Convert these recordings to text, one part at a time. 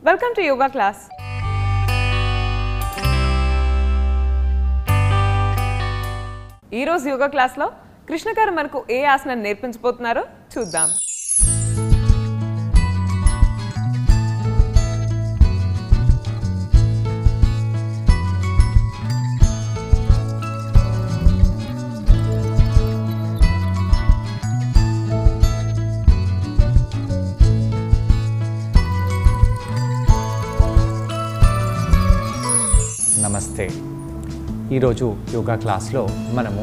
Welcome to yoga class. ఈ రోజు yoga class లో కృష్ణ గారు మనకు ఏ ఆసనాన్ని నేర్పించబోతున్నారో చూద్దాం. నమస్తే. ఈరోజు యోగా క్లాస్లో మనము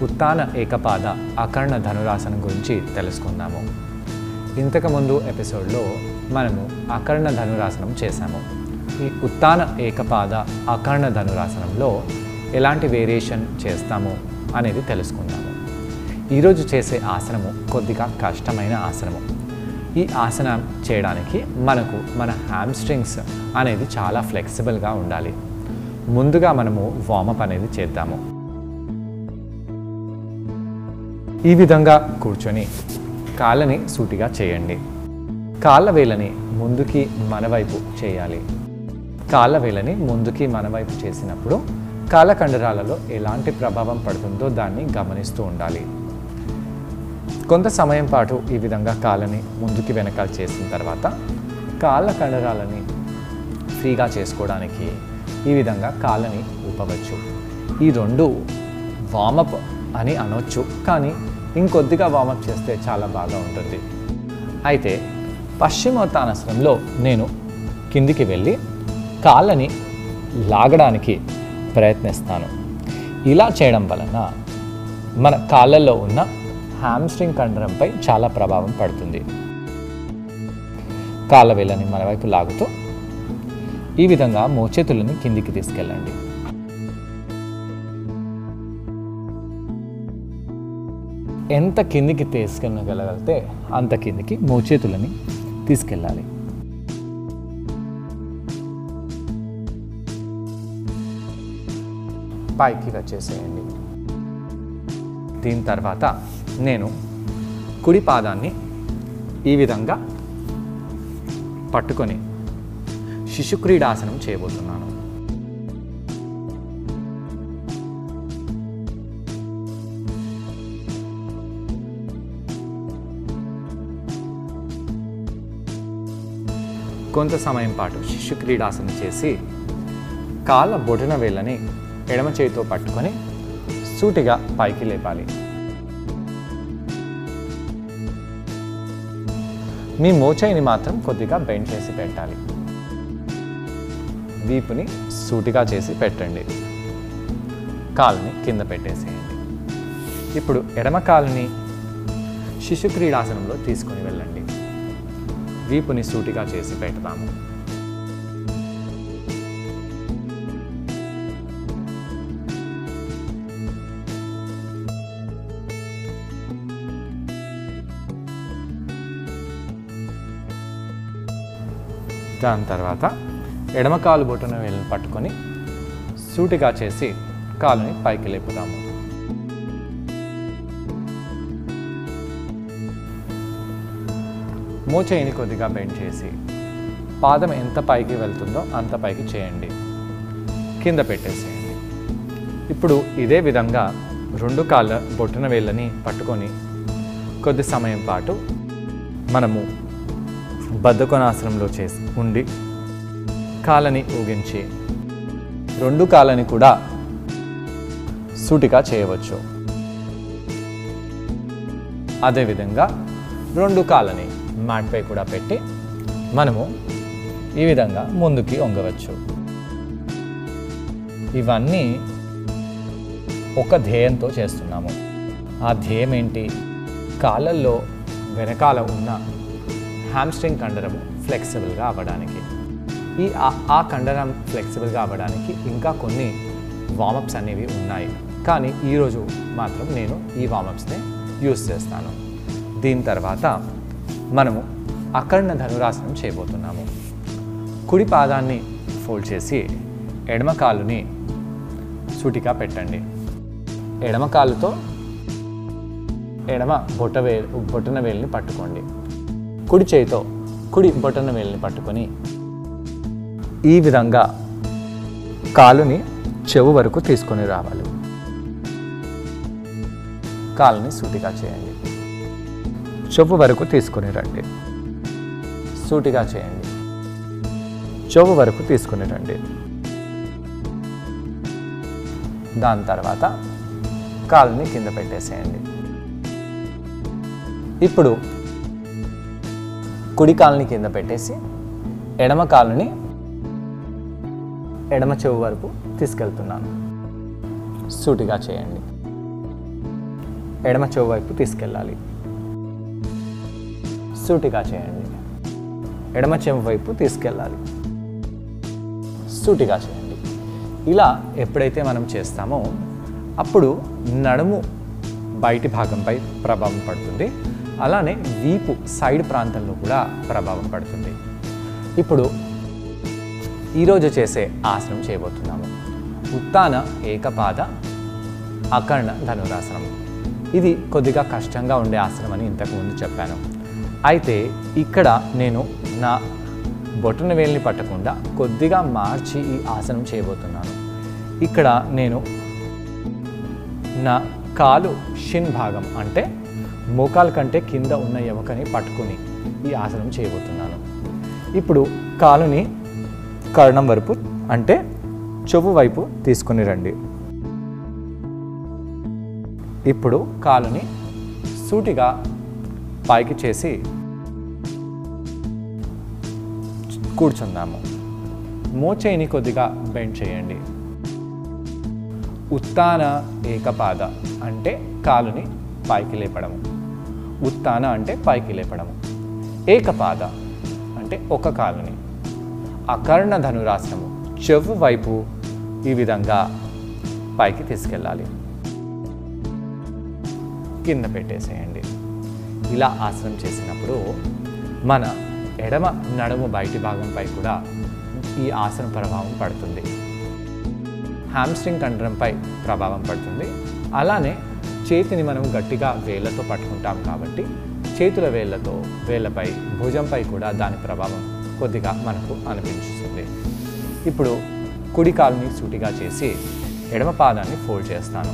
ఉత్తాన ఏకపాద అకర్ణ ధనురాసనం గురించి తెలుసుకుందాము. ఇంతకుముందు ఎపిసోడ్లో మనము అకర్ణ ధనురాసనం చేశాము. ఈ ఉత్తాన ఏకపాద అకర్ణ ధనురాసనంలో ఎలాంటి వేరియేషన్ చేస్తాము అనేది తెలుసుకుందాము. ఈరోజు చేసే ఆసనము కొద్దిగా కష్టమైన ఆసనము. ఈ ఆసనం చేయడానికి మనకు మన హ్యామ్స్ట్రింగ్స్ అనేది చాలా ఫ్లెక్సిబుల్గా ఉండాలి. ముందుగా మనము వార్మప్ అనేది చేద్దాము. ఈ విధంగా కూర్చొని కాళ్ళని సూటిగా చేయండి. కాళ్ళ వేళ్ళని ముందుకి మనవైపు చేయాలి. కాళ్ళ వేళ్ళని ముందుకి మనవైపు చేసినప్పుడు కాళ్ళ కండరాలలో ఎలాంటి ప్రభావం పడుతుందో దాన్ని గమనిస్తూ ఉండాలి. కొంత సమయం పాటు ఈ విధంగా కాళ్ళని ముందుకి వెనకాల చేసిన తర్వాత కాళ్ళ కండరాలని ఫ్రీగా చేసుకోవడానికి ఈ విధంగా కాళ్ళని ఊపవచ్చు. ఈ రెండు వార్మప్ అని అనొచ్చు, కానీ ఇంకొద్దిగా వార్మప్ చేస్తే చాలా బాగా ఉంటుంది. అయితే పశ్చిమోత్తానాసనంలో నేను కిందికి వెళ్ళి కాళ్ళని లాగడానికి ప్రయత్నిస్తాను. ఇలా చేయడం వలన మన కాళ్ళల్లో ఉన్న హ్యామ్స్ట్రింగ్ కండరంపై చాలా ప్రభావం పడుతుంది. కాళ్ళ వేళ్ళని మన వైపు లాగుతూ ఈ విధంగా మోచేతులని కిందికి తీసుకెళ్ళండి. ఎంత కిందికి తీసుకెళ్ళగలిగితే అంత కిందికి మోచేతులని తీసుకెళ్ళాలి. పైకి వచ్చేసేయండి. దీని తర్వాత నేను కుడి పాదాన్ని ఈ విధంగా పట్టుకొని శిశుక్రీడాసనం చేయబోతున్నాను. కొంత సమయం పాటు శిశుక్రీడాసనం చేసి కాళ్ళ బొటన వేళ్ళని ఎడమ చేతితో పట్టుకొని సూటిగా పైకి లేపాలి. మీ మోచేయిని మాత్రం కొద్దిగా బెండ్ చేసి పెట్టాలి. వీపుని సూటిగా చేసి పెట్టండి. కాలుని కింద పెట్టేసేయండి. ఇప్పుడు ఎడమ కాలుని శిశుక్రీడాసనంలో తీసుకొని వెళ్ళండి. వీపుని సూటిగా చేసి పెడతాము. దాని తర్వాత ఎడమ కాలు బొటన వేళ్ళని పట్టుకొని సూటిగా చేసి కాలుని పైకి లేపుదాము. మోచేయిని కొద్దిగా బెండ్ చేసి పాదం ఎంత పైకి వెళ్తుందో అంత పైకి చేయండి. కింద పెట్టేసేయండి. ఇప్పుడు ఇదే విధంగా రెండు కాళ్ళ బొటన వేళ్ళని పట్టుకొని కొద్ది సమయం పాటు మనము బద్ధకోణాసనంలో చేసి ఉండి కాళ్ళని ఊగించి రెండు కాళ్ళని కూడా సూటిగా చేయవచ్చు. అదేవిధంగా రెండు కాళ్ళని మ్యాట్పై కూడా పెట్టి మనము ఈ విధంగా ముందుకి వంగవచ్చు. ఇవన్నీ ఒక ధ్యేయంతో చేస్తున్నాము. ఆ ధ్యేయం ఏంటి? కాళ్ళల్లో వెనకాల ఉన్న హ్యామ్స్ట్రింగ్ కండరము ఫ్లెక్సిబుల్గా అవ్వడానికి. ఆ కండరం ఫ్లెక్సిబుల్గా అవ్వడానికి ఇంకా కొన్ని వార్మప్స్ అనేవి ఉన్నాయి, కానీ ఈరోజు మాత్రం నేను ఈ వార్మప్స్ని యూస్ చేస్తాను. దీని తర్వాత మనము అకర్ణ ధనురాసనం చేయబోతున్నాము. కుడి పాదాన్ని ఫోల్డ్ చేసి ఎడమ కాలుని సూటిగా పెట్టండి. ఎడమ కాలుతో ఎడమ బొటన వేలుని పట్టుకోండి. కుడి చేయితో కుడి బొటన వేలుని పట్టుకొని ఈ విధంగా కాలుని చెవు వరకు తీసుకొని రావాలి. కాలుని సూటిగా చేయండి. చెవు వరకు తీసుకొని రండి. సూటిగా చేయండి. చెవు వరకు తీసుకొని రండి. దాని తర్వాత కాలుని కింద పెట్టేసేయండి. ఇప్పుడు కుడి కాలుని కింద పెట్టేసి ఎడమ కాలుని ఎడమ చెవు వరకు తీసుకెళ్తున్నాను. సూటిగా చేయండి. ఎడమ చెవు వైపు తీసుకెళ్ళాలి. సూటిగా చేయండి. ఎడమ చెవు వైపు తీసుకెళ్ళాలి. సూటిగా చేయండి. ఇలా ఎప్పుడైతే మనం చేస్తామో అప్పుడు నడుము బయటి భాగంపై ప్రభావం పడుతుంది. అలానే వీపు సైడ్ ప్రాంతంలో కూడా ప్రభావం పడుతుంది. ఇప్పుడు ఈరోజు చేసే ఆసనం చేయబోతున్నాము. ఉత్తాన ఏకపాద అకర్ణ ధనురాసనం. ఇది కొద్దిగా కష్టంగా ఉండే ఆసనం అని ఇంతకుముందు చెప్పాను. అయితే ఇక్కడ నేను నా బొటన వేలిని పట్టకుండా కొద్దిగా మార్చి ఈ ఆసనం చేయబోతున్నాను. ఇక్కడ నేను నా కాలు షిన్ భాగం అంటే మోకాలు కంటే కింద ఉన్న ఎముకని పట్టుకుని ఈ ఆసనం చేయబోతున్నాను. ఇప్పుడు కాలుని కర్ణం వరకు అంటే చెవు వైపు తీసుకుని రండి. ఇప్పుడు కాలుని సూటిగా పైకి చేసి కూర్చుందాము. మోచేయిని కొద్దిగా బెండ్ చేయండి. ఉత్తాన ఏకపాద అంటే కాలుని పైకి లేపడము. ఉత్తాన అంటే పైకి లేపడము. ఏకపాద అంటే ఒక కాలుని. అకర్ణ ధనురాసనము చెవు వైపు ఈ విధంగా పైకి తీసుకెళ్ళాలి. కింద పెట్టేసేయండి. ఇలా ఆసనం చేసినప్పుడు మన ఎడమ నడుము బయటి భాగంపై కూడా ఈ ఆసన ప్రభావం పడుతుంది. హామ్స్ట్రింగ్ కండరంపై ప్రభావం పడుతుంది. అలానే చేతిని మనం గట్టిగా వేళ్ళతో పట్టుకుంటాం కాబట్టి చేతుల వేళ్ళపై భుజంపై కూడా దాని ప్రభావం కొద్దిగా మనకు అనిపిస్తుంది. ఇప్పుడు కుడి కాలుని సూటిగా చేసి ఎడమ పాదాన్ని ఫోల్డ్ చేస్తాను.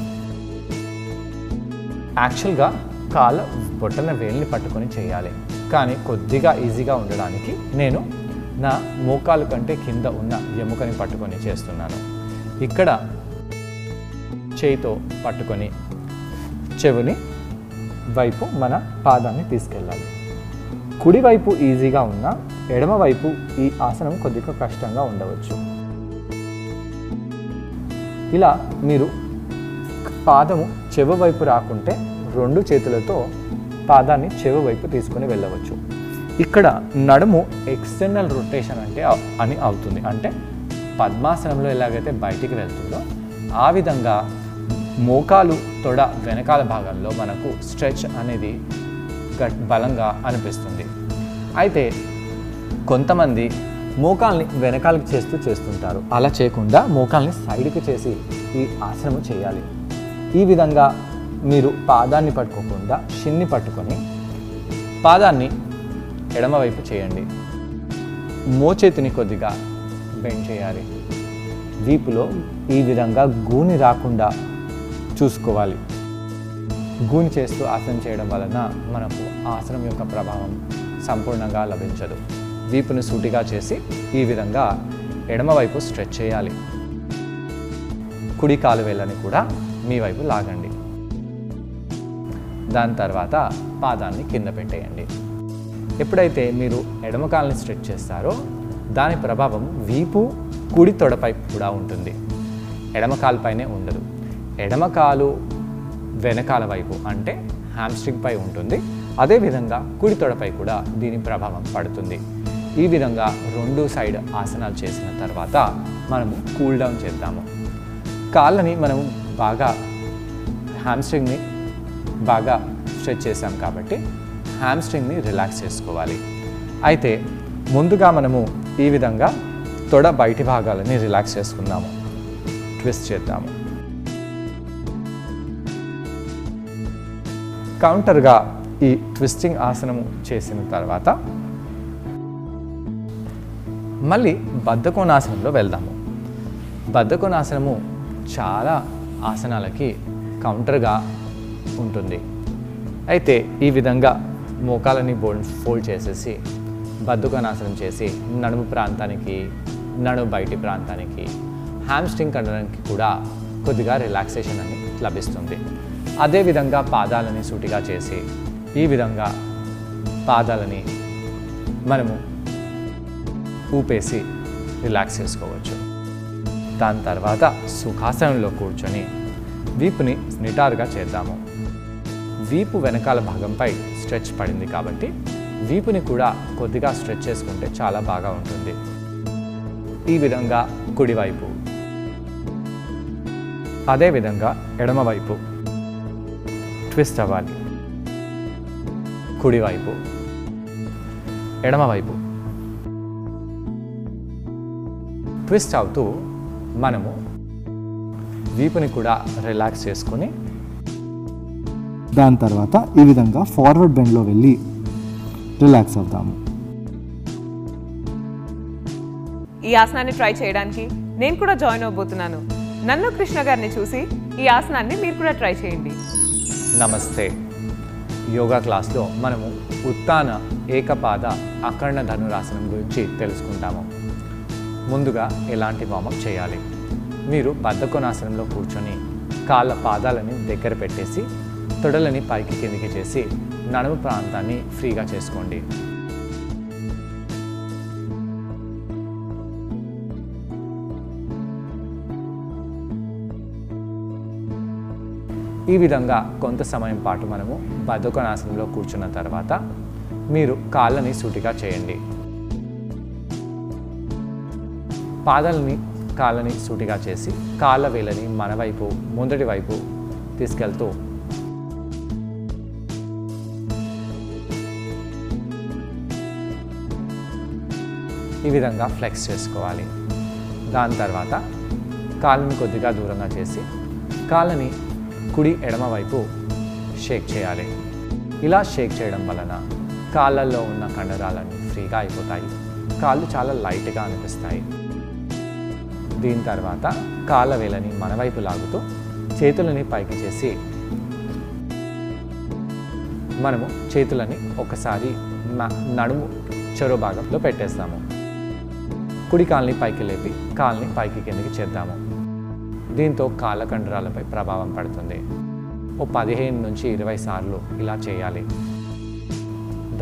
యాక్చువల్గా కాళ్ళ బొట్టన వేలిని పట్టుకొని చేయాలి, కానీ కొద్దిగా ఈజీగా ఉండడానికి నేను నా మోకాలు కంటే కింద ఉన్న ఎముకని పట్టుకొని చేస్తున్నాను. ఇక్కడ చేయితో పట్టుకొని చెవుని వైపు మన పాదాన్ని తీసుకెళ్ళాలి. కుడివైపు ఈజీగా ఉన్న ఎడమవైపు ఈ ఆసనం కొద్దిగా కష్టంగా ఉండవచ్చు. ఇలా మీరు పాదము చెవు వైపు రాకుంటే 2 చేతులతో పాదాన్ని చెవు వైపు తీసుకొని వెళ్ళవచ్చు. ఇక్కడ నడుము ఎక్స్టర్నల్ రొటేషన్ అని అవుతుంది. అంటే పద్మాసనంలో ఎలాగైతే బయటికి వెళ్తుందో ఆ విధంగా మోకాలు తొడ వెనకాల భాగంలో మనకు స్ట్రెచ్ అనేది బలంగా అనిపిస్తుంది. అయితే కొంతమంది మోకాల్ని వెనకాలకి చేస్తుంటారు. అలా చేయకుండా మోకాల్ని సైడ్కి చేసి ఈ ఆసనము చేయాలి. ఈ విధంగా మీరు పాదాన్ని పట్టుకోకుండా షిన్ని పట్టుకొని పాదాన్ని ఎడమవైపు చేయండి. మోచేతిని కొద్దిగా బెండ్ చేయాలి. వీపులో ఈ విధంగా గూని రాకుండా చూసుకోవాలి. గూని చేస్తూ ఆసనం చేయడం వలన మనకు ఆసనం యొక్క ప్రభావం సంపూర్ణంగా లభించదు. వీపును సూటిగా చేసి ఈ విధంగా ఎడమవైపు స్ట్రెచ్ చేయాలి. కుడి కాలు వేళ్ళని కూడా మీ వైపు లాగండి. దాని తర్వాత పాదాన్ని కింద పెట్టేయండి. ఎప్పుడైతే మీరు ఎడమ కాలుని స్ట్రెచ్ చేస్తారో దాని ప్రభావం వీపు కుడి తొడపై కూడా ఉంటుంది. ఎడమ కాలుపైనే ఉండదు. ఎడమ కాలు వెనకాల వైపు అంటే హ్యామ్స్ట్రింగ్ పై ఉంటుంది. అదేవిధంగా కుడి తొడపై కూడా దీని ప్రభావం పడుతుంది. ఈ విధంగా 2 సైడ్ ఆసనాలు చేసిన తర్వాత మనము కూల్ డౌన్ చేద్దాము. కాళ్ళని మనము బాగా హ్యామ్స్ట్రింగ్ని బాగా స్ట్రెచ్ చేసాం కాబట్టి హ్యామ్స్ట్రింగ్ని రిలాక్స్ చేసుకోవాలి. అయితే ముందుగా మనము ఈ విధంగా తొడ బయటి భాగాలని రిలాక్స్ చేసుకుందాము. ట్విస్ట్ చేద్దాము. కౌంటర్గా ఈ ట్విస్టింగ్ ఆసనము చేసిన తర్వాత మళ్ళీ బద్ధకోణాసనంలో వెళ్దాము. బద్ధకోణాసనము చాలా ఆసనాలకి కౌంటర్గా ఉంటుంది. అయితే ఈ విధంగా మోకాలని ఫోల్డ్ చేసేసి బద్ధకోణాసనం చేసి నడుము ప్రాంతానికి, నడుము బయటి ప్రాంతానికి, హ్యామ్స్ట్రింగ్ కండరానికి కూడా కొద్దిగా రిలాక్సేషన్ అని లభిస్తుంది. అదేవిధంగా పాదాలని సూటిగా చేసి ఈ విధంగా పాదాలని మనము ఊపేసి రిలాక్స్ చేసుకోవచ్చు. దాని తర్వాత సుఖాసనంలో కూర్చొని వీపుని నిటారుగా చేద్దాము. వీపు వెనకాల భాగంపై స్ట్రెచ్ పడింది కాబట్టి వీపుని కూడా కొద్దిగా స్ట్రెచ్ చేసుకుంటే చాలా బాగా ఉంటుంది. ఈ విధంగా కుడివైపు, అదేవిధంగా ఎడమవైపు ట్విస్ట్ అవ్వాలి. కుడివైపు, ఎడమవైపు ట్విస్ట్ అవుతూ మనము వీపుని కూడా రిలాక్స్ చేసుకొని దాని తర్వాత ఈ విధంగా ఫార్వర్డ్ బెండ్లో వెళ్ళి రిలాక్స్ అవుతాము. ఈ ఆసనాన్ని ట్రై చేయడానికి నేను కూడా జాయిన్ అవబోతున్నాను. నన్ను కృష్ణ గారిని చూసి ఈ ఆసనాన్ని మీరు కూడా ట్రై చేయండి. నమస్తే. యోగా క్లాస్లో మనము ఉత్తాన ఏకపాద అకర్ణ ధనురాసనం గురించి తెలుసుకుంటాము. ముందుగా ఎలాంటి వార్మప్ చేయాలి? మీరు బద్ధకోణాసనంలో కూర్చొని కాళ్ళ పాదాలని దగ్గర పెట్టేసి తొడలని పైకి కిందికి చేసి నడుము ప్రాంతాన్ని ఫ్రీగా చేసుకోండి. ఈ విధంగా కొంత సమయం పాటు మనము బద్ధకోణాసనంలో కూర్చున్న తర్వాత మీరు కాళ్ళని సూటిగా చేయండి. కాళ్ళని సూటిగా చేసి కాళ్ళ వేళ్ళని మన వైపు, ముందటి వైపు తీసుకెళ్తూ ఈ విధంగా ఫ్లెక్స్ చేసుకోవాలి. దాని తర్వాత కాళ్ళని కొద్దిగా దూరంగా చేసి కాళ్ళని కుడి ఎడమ వైపు షేక్ చేయాలి. ఇలా షేక్ చేయడం వలన కాళ్ళల్లో ఉన్న కండరాలన్నీ ఫ్రీగా అయిపోతాయి. కాళ్ళు చాలా లైట్గా అనిపిస్తాయి. దీని తర్వాత కాళ్ళ వేళ్ళని మన వైపు లాగుతూ చేతులని పైకి చేసి మనము చేతులని ఒకసారి నడుము చెరో భాగంలో పెట్టేస్తాము. కుడి కాళ్ళని పైకి లేపి కాళ్ళని పైకి కిందికి చేద్దాము. దీంతో కాళ్ళ కండరాలపై ప్రభావం పడుతుంది. ఓ 15 నుంచి 20 సార్లు ఇలా చేయాలి.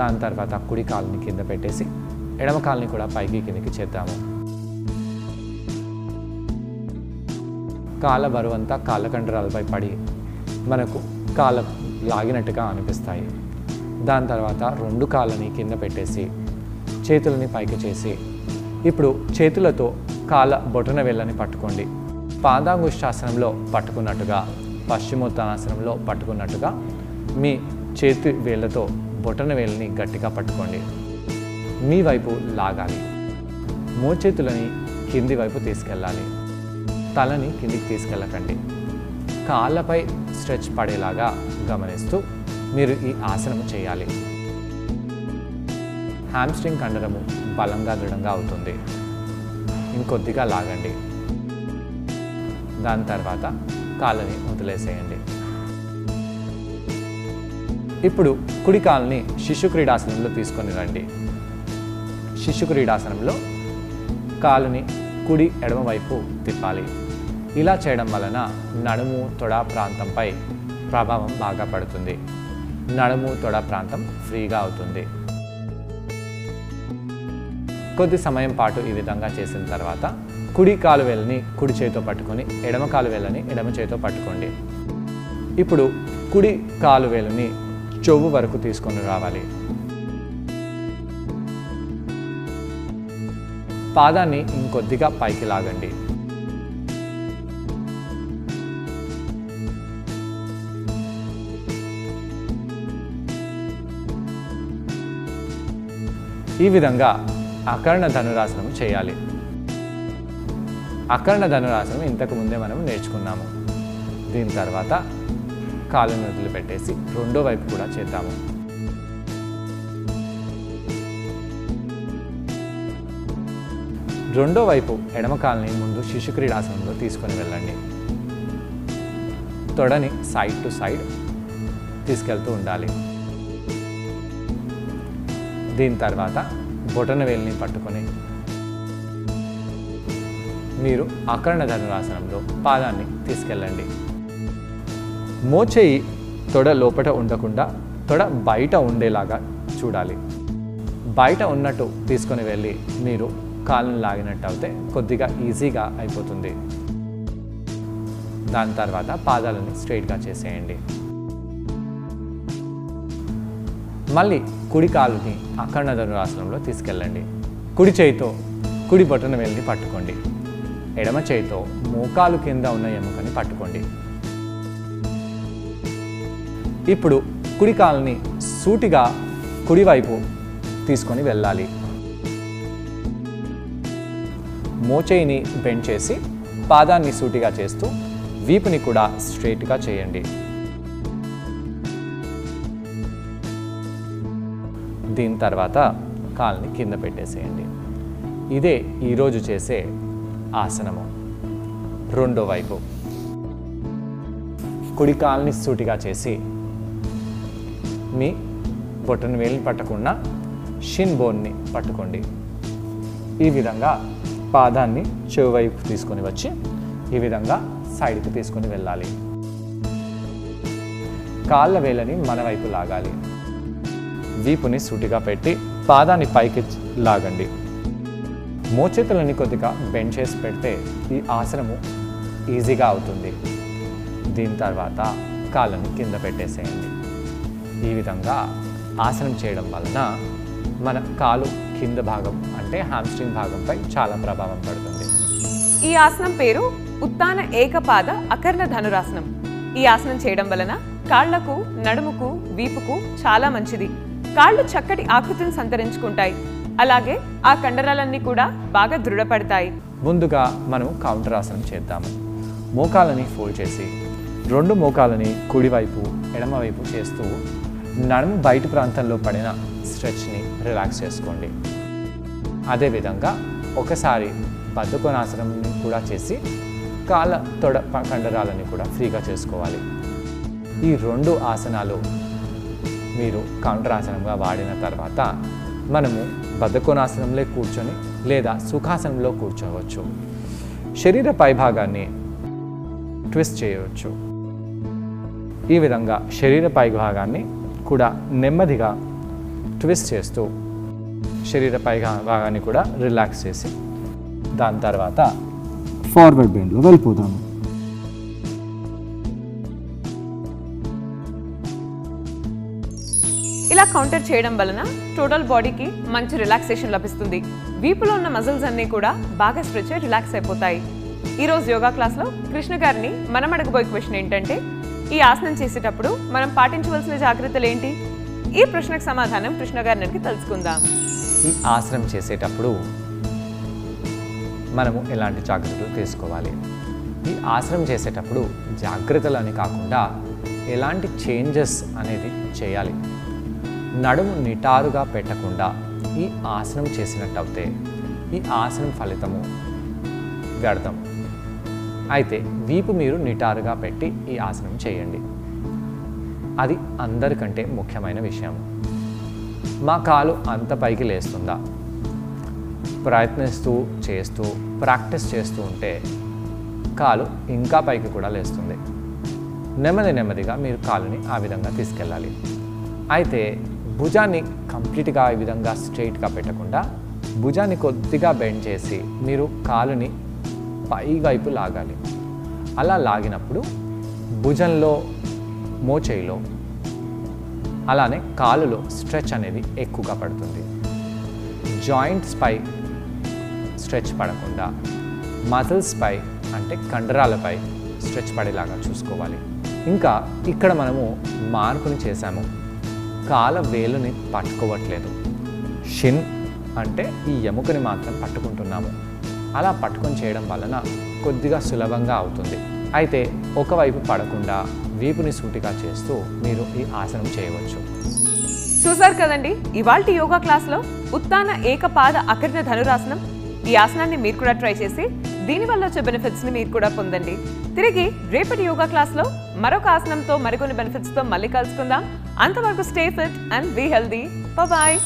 దాని తర్వాత కుడి కాళ్ళని కింద పెట్టేసి ఎడమ కాళ్ళని కూడా పైకి కిందికి చేద్దాము. కాళ్ళ బరువంతా కాళ్ళ కండరాలపై పడి మనకు కాళ్ళ లాగినట్టుగా అనిపిస్తాయి. దాని తర్వాత 2 కాళ్ళని కింద పెట్టేసి చేతులని పైకి చేసి ఇప్పుడు చేతులతో కాళ్ళ బొటన వేళ్ళని పట్టుకోండి. పాదాంగుష్టాసనంలో పట్టుకున్నట్టుగా, పశ్చిమోత్తానాసనంలో పట్టుకున్నట్టుగా మీ చేతి వేళ్ళతో బొటన వేళ్ళని గట్టిగా పట్టుకోండి. మీ వైపు లాగాలి. మోచేతులని కింది వైపు తీసుకెళ్ళాలి. తలని కిందికి తీసుకెళ్ళకండి. కాళ్ళపై స్ట్రెచ్ పడేలాగా గమనిస్తూ మీరు ఈ ఆసనము చేయాలి. హ్యామ్స్ట్రింగ్ కండరము బలంగా దృఢంగా అవుతుంది. ఇంకొద్దిగా లాగండి. దాని తర్వాత కాళ్ళని వదిలేసేయండి. ఇప్పుడు కుడి కాళ్ళని శిశు క్రీడాసనంలో తీసుకొని రండి. శిశు క్రీడాసనంలో కాళ్ళని కుడి ఎడమ వైపు తిప్పాలి. ఇలా చేయడం వలన నడుము తొడ ప్రాంతంపై ప్రభావం బాగా పడుతుంది. నడుము తొడ ప్రాంతం ఫ్రీగా అవుతుంది. కొద్ది సమయం పాటు ఈ విధంగా చేసిన తర్వాత కుడి కాలు వేళ్ళని కుడి చేతితో పట్టుకొని ఎడమ కాలు వేళ్ళని ఎడమ చేతితో పట్టుకోండి. ఇప్పుడు కుడి కాలు వేలుని చెవు వరకు తీసుకొని రావాలి. పాదాన్ని ఇంకొద్దిగా పైకి లాగండి. ఈ విధంగా అకర్ణ ధనురాసనం చేయాలి. అకర్ణ ధనురాసనం ఇంతకు ముందే మనం నేర్చుకున్నాము. దీని తర్వాత కాళ్ళను వదిలిపెట్టేసి రెండో వైపు కూడా చేద్దాము. రెండో వైపు ఎడమ కాలుని ముందు శిశుక్రీడాసనంలో తీసుకొని వెళ్ళండి. తొడని సైడ్ టు సైడ్ తీసుకెళ్తూ ఉండాలి. దీని తర్వాత బొటన వేలిని పట్టుకొని మీరు అకర్ణ ధనురాసనంలో పాదాన్ని తీసుకెళ్ళండి. మోచేయి తొడ లోపట ఉండకుండా తొడ బయట ఉండేలాగా చూడాలి. బయట ఉన్నట్టు తీసుకొని వెళ్ళి మీరు కాళ్ళను లాగినట్టు అయితే కొద్దిగా ఈజీగా అయిపోతుంది. దాని తర్వాత పాదాలని స్ట్రైట్గా చేసేయండి. మళ్ళీ కుడి కాలుని అకర్ణ ధనురాసనంలో తీసుకెళ్ళండి. కుడి చేయితో కుడి బొటన వేలిని పట్టుకోండి. ఎడమ చేయితో మోకాలు కింద ఉన్న ఎముకని పట్టుకోండి. ఇప్పుడు కుడి కాలుని సూటిగా కుడివైపు తీసుకొని వెళ్ళాలి. మోచేయిని బెండ్ చేసి పాదాన్ని సూటిగా చేస్తూ వీపుని కూడా స్ట్రైట్గా చేయండి. దీని తర్వాత కాలుని కింద పెట్టేసేయండి. ఇదే ఈరోజు చేసే ఆసనము. రెండో వైపు కుడి కాలుని సూటిగా చేసి మీ బొటన వేలిని పట్టకుండా షిన్ బోన్ని పట్టుకోండి. ఈ విధంగా పాదాన్ని చెవి వైపు తీసుకొని వచ్చి ఈ విధంగా సైడ్కి తీసుకొని వెళ్ళాలి. కాళ్ళ వేలని మన వైపు లాగాలి. వీపుని సూటిగా పెట్టి పాదాన్ని పైకి లాగండి. మోచేతులని కొద్దిగా బెండ్ చేసి పెడితే ఈ ఆసనము ఈజీగా అవుతుంది. దీని తర్వాత కాళ్ళని కింద పెట్టేసేయండి. ఈ విధంగా ఆసనం చేయడం వలన మన కాలు కింద భాగం అంటే హామ్స్ట్రింగ్ భాగంపై చాలా ప్రభావం పడుతుంది. ఈ ఆసనం పేరు ఉత్తాన ఏకపాద అకర్ణ ధనురాసనం. ఈ ఆసనం చేయడం వలన కాళ్లకు, నడుముకు, వీపుకు చాలా మంచిది. కాళ్ళు చక్కటి ఆకృతిని సంతరించుకుంటాయి. అలాగే ఆ కండరాలన్నీ కూడా బాగా దృఢపడతాయి. ముందుగా మనం కౌంటర్ ఆసనం చేద్దాము. మోకాలని ఫోల్డ్ చేసి రెండు మోకాలని కుడివైపు ఎడమవైపు చేస్తూ నడుము బయట ప్రాంతంలో పడిన స్ట్రెచ్ని రిలాక్స్ చేసుకోండి. అదేవిధంగా ఒకసారి బద్ధకోణాసనాన్ని కూడా చేసి కాళ్ళ తొడ కండరాలని కూడా ఫ్రీగా చేసుకోవాలి. ఈ రెండు ఆసనాలు మీరు కౌంటర్ ఆసనంగా వాడిన తర్వాత మనము బద్ధకోణాసనంలో కూర్చొని లేదా సుఖాసనంలో కూర్చోవచ్చు. శరీర పైభాగాన్ని ట్విస్ట్ చేయవచ్చు. ఈ విధంగా శరీర పైభాగాన్ని కూడా నెమ్మదిగా ట్విస్ట్ చేస్తూ శరీర పైభాగాన్ని కూడా రిలాక్స్ చేసి దాని తర్వాత ఫార్వర్డ్ బెండ్లో వెళ్ళిపోదాము. ఇలా కౌంటర్ చేయడం వలన టోటల్ బాడీకి మంచి రిలాక్సేషన్ లభిస్తుంది. వీపులో ఉన్న మజిల్స్ అన్నీ కూడా బాగా స్ట్రెచ్ అయి రిలాక్స్ అయిపోతాయి. ఈరోజు యోగా క్లాస్లో కృష్ణ గారిని మనం అడగబోయే క్వశ్చన్ ఏంటంటే, ఈ ఆసనం చేసేటప్పుడు మనం పాటించవలసిన జాగ్రత్తలు ఏంటి? ఈ ప్రశ్నకు సమాధానం కృష్ణ గారిని అడిగి తెలుసుకుందాం. ఈ ఆసనం చేసేటప్పుడు మనము ఎలాంటి జాగ్రత్తలు తీసుకోవాలి? ఈ ఆసనం చేసేటప్పుడు జాగ్రత్తలు అని కాకుండా ఎలాంటి చేంజెస్ అనేది చేయాలి. నడుము నిటారుగా పెట్టకుండా ఈ ఆసనం చేసినట్టయితే ఈ ఆసనం ఫలితము వ్యర్థం. అయితే వీపు మీరు నిటారుగా పెట్టి ఈ ఆసనం చేయండి. అది అందరికంటే ముఖ్యమైన విషయం. మా కాలు అంత పైకి లేస్తుందా? ప్రయత్నిస్తూ చేస్తూ ప్రాక్టీస్ చేస్తూ ఉంటే కాలు ఇంకా పైకి కూడా లేస్తుంది. నెమ్మదిగా మీరు కాలుని ఆ విధంగా తీసుకెళ్ళాలి. అయితే భుజాన్ని కంప్లీట్గా ఈ విధంగా స్ట్రైట్గా పెట్టకుండా భుజాన్ని కొద్దిగా బెండ్ చేసి మీరు కాలుని పైవైపు లాగాలి. అలా లాగినప్పుడు భుజంలో, మోచేయిలో, అలానే కాలులో స్ట్రెచ్ అనేది ఎక్కువగా పడుతుంది. జాయింట్స్ పై స్ట్రెచ్ పడకుండా మజిల్స్ పై అంటే కండరాలపై స్ట్రెచ్ పడేలాగా చూసుకోవాలి. ఇంకా ఇక్కడ మనము మార్పుని చేశాము. కాల వేలుని పట్టుకోవట్లేదు. షిన్ అంటే ఈ ఎముకని మాత్రం పట్టుకుంటున్నాము. అలా పట్టుకొని చేయడం వలన కొద్దిగా సులభంగా అవుతుంది. అయితే ఒకవైపు పడకుండా వీపుని సూటిగా చేస్తూ మీరు ఈ ఆసనం చేయవచ్చు. చూసారు కదండి, ఇవాల్టి యోగా క్లాస్లో ఉత్తాన ఏకపాద అకర్ణ ధనురాసనం ఈ ఆసనాన్ని మీరు కూడా ట్రై చేసి దీనివల్ల వచ్చే బెనిఫిట్స్ని మీరు కూడా పొందండి. తిరిగి రేపటి యోగా క్లాస్లో మరొక ఆసనంతో మరికొన్ని బెనిఫిట్స్తో మళ్ళీ కలుసుకుందాం. అంతవరకు stay fit and be healthy. Bye.